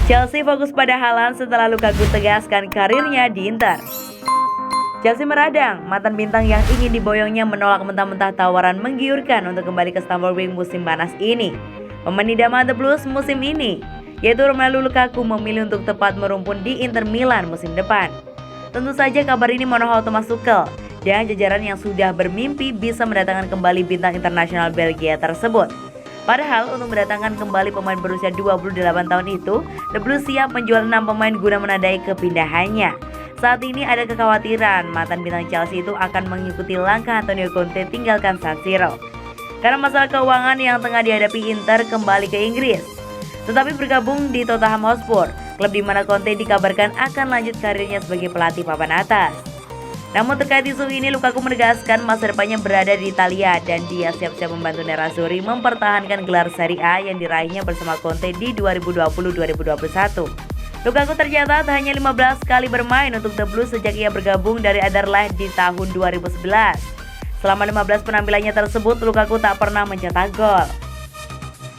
Chelsea fokus pada Haaland setelah Lukaku tegaskan karirnya di Inter. Chelsea meradang, mantan bintang yang ingin diboyongnya menolak mentah-mentah tawaran menggiurkan untuk kembali ke Stamford Bridge musim panas ini. Pemain idaman The Blues musim ini, yaitu Romelu Lukaku, memilih untuk tepat merumpun di Inter Milan musim depan. Tentu saja kabar ini menohol Thomas Tuchel dan jajaran yang sudah bermimpi bisa mendatangkan kembali bintang internasional Belgia tersebut. Padahal untuk mendatangkan kembali pemain berusia 28 tahun itu, The Blues siap menjual 6 pemain guna menandai kepindahannya. Saat ini ada kekhawatiran mantan bintang Chelsea itu akan mengikuti langkah Antonio Conte tinggalkan San Siro karena masalah keuangan yang tengah dihadapi Inter kembali ke Inggris. Tetapi bergabung di Tottenham Hotspur, klub di mana Conte dikabarkan akan lanjut karirnya sebagai pelatih papan atas. Namun terkait isu ini, Lukaku menegaskan masa depannya berada di Italia dan dia siap-siap membantu Nerazzurri mempertahankan gelar Serie A yang diraihnya bersama Conte di 2020-2021. Lukaku tercatat hanya 15 kali bermain untuk The Blues sejak ia bergabung dari Anderlecht di tahun 2011. Selama 15 penampilannya tersebut, Lukaku tak pernah mencetak gol.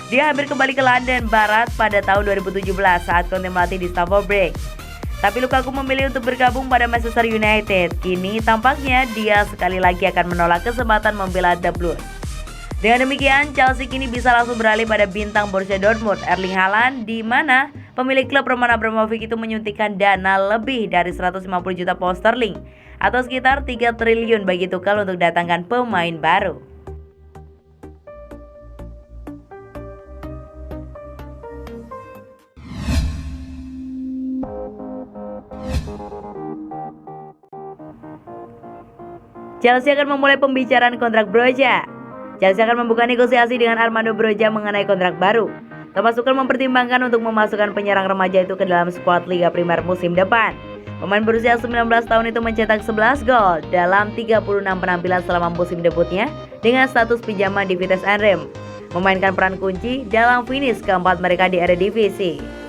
Dia hampir kembali ke London Barat pada tahun 2017 saat Conte melatih di Stamford Bridge. Tapi Lukaku memilih untuk bergabung pada Manchester United. Kini tampaknya dia sekali lagi akan menolak kesempatan membela The Blues. Dengan demikian, Chelsea kini bisa langsung beralih pada bintang Borussia Dortmund, Erling Haaland, di mana pemilik klub Roman Abramovich itu menyuntikkan dana lebih dari 150 juta pound sterling atau sekitar 3 triliun bagi Tuchel untuk datangkan pemain baru. Chelsea akan memulai pembicaraan kontrak Broja. Chelsea akan membuka negosiasi dengan Armando Broja mengenai kontrak baru. Thomas Tuchel mempertimbangkan untuk memasukkan penyerang remaja itu ke dalam skuad Liga Primer musim depan. Pemain berusia 19 tahun itu mencetak 11 gol dalam 36 penampilan selama musim debutnya dengan status pinjaman di Vitesse Arnhem, memainkan peran kunci dalam finish keempat mereka di Eredivisie.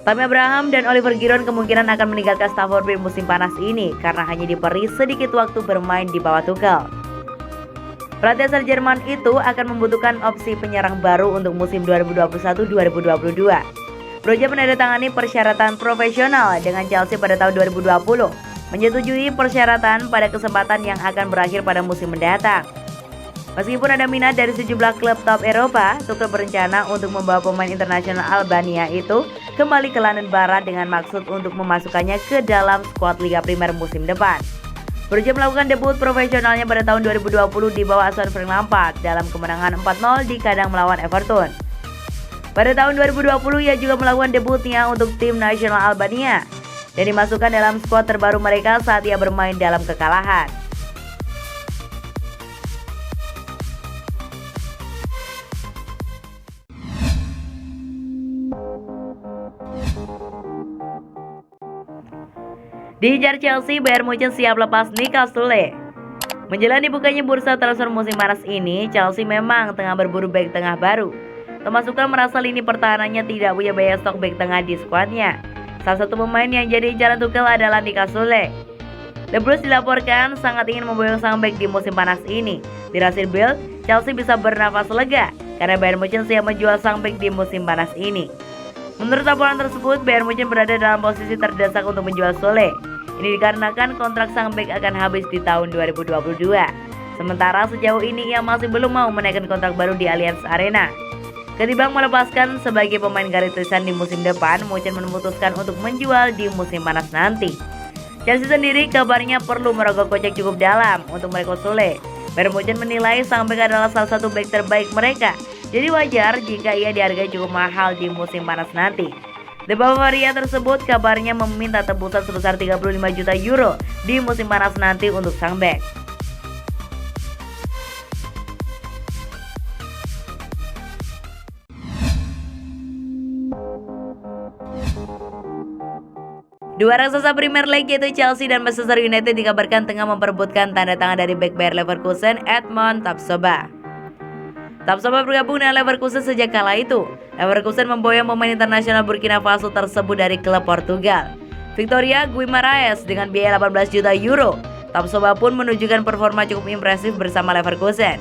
Tammy Abraham dan Oliver Giroud kemungkinan akan meninggalkan Stamford Bridge musim panas ini karena hanya diberi sedikit waktu bermain di bawah Tuchel. Pelatih asal Jerman itu akan membutuhkan opsi penyerang baru untuk musim 2021-2022. Broja menandatangani persyaratan profesional dengan Chelsea pada tahun 2020, menyetujui persyaratan pada kesempatan yang akan berakhir pada musim mendatang. Meskipun ada minat dari sejumlah klub top Eropa, Tuchel berencana untuk membawa pemain internasional Albania itu kembali ke London Barat dengan maksud untuk memasukkannya ke dalam skuad Liga Primer musim depan. Broja melakukan debut profesionalnya pada tahun 2020 di bawah asuhan Frank Lampard dalam kemenangan 4-0 di kandang melawan Everton. Pada tahun 2020 ia juga melakukan debutnya untuk tim nasional Albania dan dimasukkan dalam skuad terbaru mereka saat ia bermain dalam kekalahan. Diincar Chelsea, Bayern Munchen siap lepas Niklas Süle. Menjelang dibukanya bursa transfer musim panas ini, Chelsea memang tengah berburu bek tengah baru. Thomas Tuchel merasa lini pertahanannya tidak punya banyak stok bek tengah di skuadnya. Salah satu pemain yang jadi incaran Tuchel adalah Niklas Süle. The Blues dilaporkan sangat ingin memboyong sang bek di musim panas ini. Dilansir Bild, Chelsea bisa bernafas lega karena Bayern Munchen siap menjual sang bek di musim panas ini. Menurut laporan tersebut, Bayern Munchen berada dalam posisi terdesak untuk menjual Süle. Ini dikarenakan kontrak sang bek akan habis di tahun 2022. Sementara sejauh ini ia masih belum mau menaikkan kontrak baru di Allianz Arena. Ketimbang melepaskan sebagai pemain garis tulisan di musim depan, Munchen memutuskan untuk menjual di musim panas nanti. Chelsea sendiri kabarnya perlu merogoh kocek cukup dalam untuk merekrut Süle. Bayern Munchen menilai sang bek adalah salah satu bek terbaik mereka. Jadi wajar jika ia dihargai cukup mahal di musim panas nanti. The Bavaria tersebut kabarnya meminta tebusan sebesar 35 juta euro di musim panas nanti untuk sang bek. Dua raksasa Premier League yaitu Chelsea dan Manchester United dikabarkan tengah memperebutkan tanda tangan dari bek Bayer Leverkusen Edmond Tapsoba. Tapsoba bergabung dengan Leverkusen sejak kala itu. Leverkusen memboyong pemain internasional Burkina Faso tersebut dari klub Portugal, Victoria Guimaraes, dengan biaya 18 juta euro. Tapsoba pun menunjukkan performa cukup impresif bersama Leverkusen.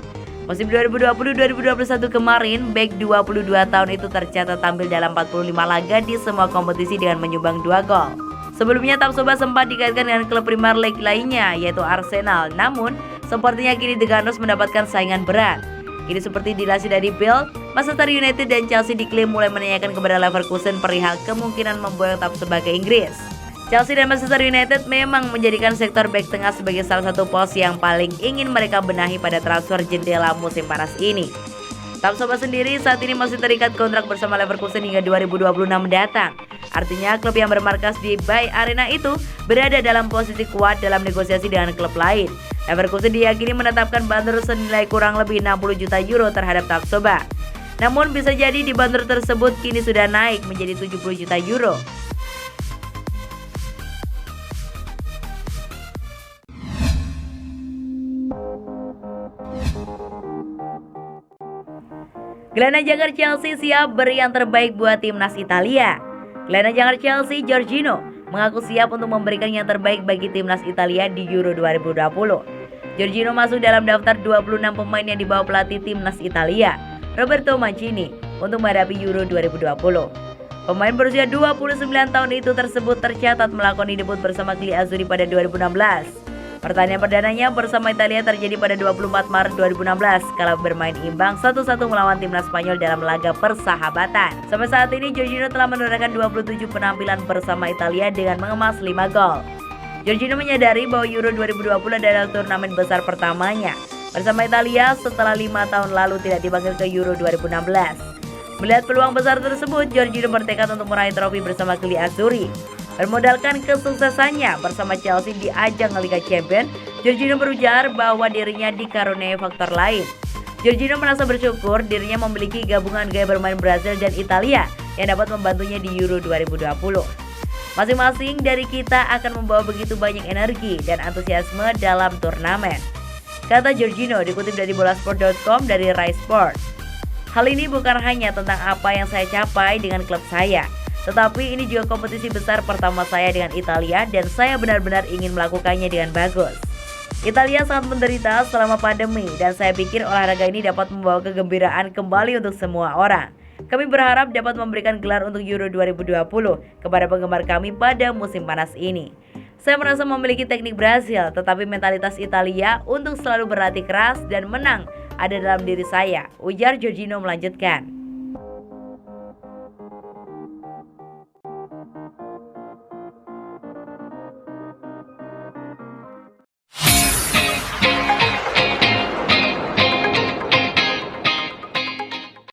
Musim 2020-2021 kemarin, bek 22 tahun itu tercatat tampil dalam 45 laga di semua kompetisi dengan menyumbang 2 gol. Sebelumnya Tapsoba sempat dikaitkan dengan klub Premier League lainnya yaitu Arsenal, namun sepertinya kini The Gunners mendapatkan saingan berat. Kini seperti dilansir dari Bild, Manchester United dan Chelsea diklaim mulai menanyakan kepada Leverkusen perihal kemungkinan memboyong Tapsoba ke Inggris. Chelsea dan Manchester United memang menjadikan sektor bek tengah sebagai salah satu pos yang paling ingin mereka benahi pada transfer jendela musim panas ini. Tapsoba sendiri saat ini masih terikat kontrak bersama Leverkusen hingga 2026 mendatang. Artinya klub yang bermarkas di Bay Arena itu berada dalam posisi kuat dalam negosiasi dengan klub lain. Leverkusen diyakini menetapkan bandrol senilai kurang lebih 60 juta euro terhadap Tapsoba. Namun bisa jadi di bandrol tersebut kini sudah naik menjadi 70 juta euro. Gelandang jangkar Chelsea siap beri yang terbaik buat timnas Italia. Gelandang jangkar Chelsea, Jorginho, mengaku siap untuk memberikan yang terbaik bagi timnas Italia di Euro 2020. Jorginho masuk dalam daftar 26 pemain yang dibawa pelatih timnas Italia, Roberto Mancini, untuk menghadapi Euro 2020. Pemain berusia 29 tahun itu tersebut tercatat melakoni debut bersama Gli Azzurri pada 2016. Pertandingan perdananya bersama Italia terjadi pada 24 Maret 2016 kala bermain imbang 1-1 melawan timnas Spanyol dalam laga persahabatan. Sampai saat ini Jorginho telah menorehkan 27 penampilan bersama Italia dengan mengemas 5 gol. Jorginho menyadari bahwa Euro 2020 adalah turnamen besar pertamanya bersama Italia setelah 5 tahun lalu tidak dipanggil ke Euro 2016. Melihat peluang besar tersebut, Jorginho bertekad untuk meraih trofi bersama Gli Azzurri. Bermodalkan kesuksesannya bersama Chelsea di ajang Liga Champions, Jorginho berujar bahwa dirinya dikaruniai faktor lain. Jorginho merasa bersyukur dirinya memiliki gabungan gaya bermain Brazil dan Italia yang dapat membantunya di Euro 2020. Masing-masing dari kita akan membawa begitu banyak energi dan antusiasme dalam turnamen, kata Jorginho dikutip dari bolasport.com dari Rai Sport. Hal ini bukan hanya tentang apa yang saya capai dengan klub saya, tetapi ini juga kompetisi besar pertama saya dengan Italia dan saya benar-benar ingin melakukannya dengan bagus. Italia sangat menderita selama pandemi dan saya pikir olahraga ini dapat membawa kegembiraan kembali untuk semua orang. Kami berharap dapat memberikan gelar untuk Euro 2020 kepada penggemar kami pada musim panas ini. Saya merasa memiliki teknik Brazil, tetapi mentalitas Italia untuk selalu berlatih keras dan menang ada dalam diri saya, ujar Jorginho melanjutkan.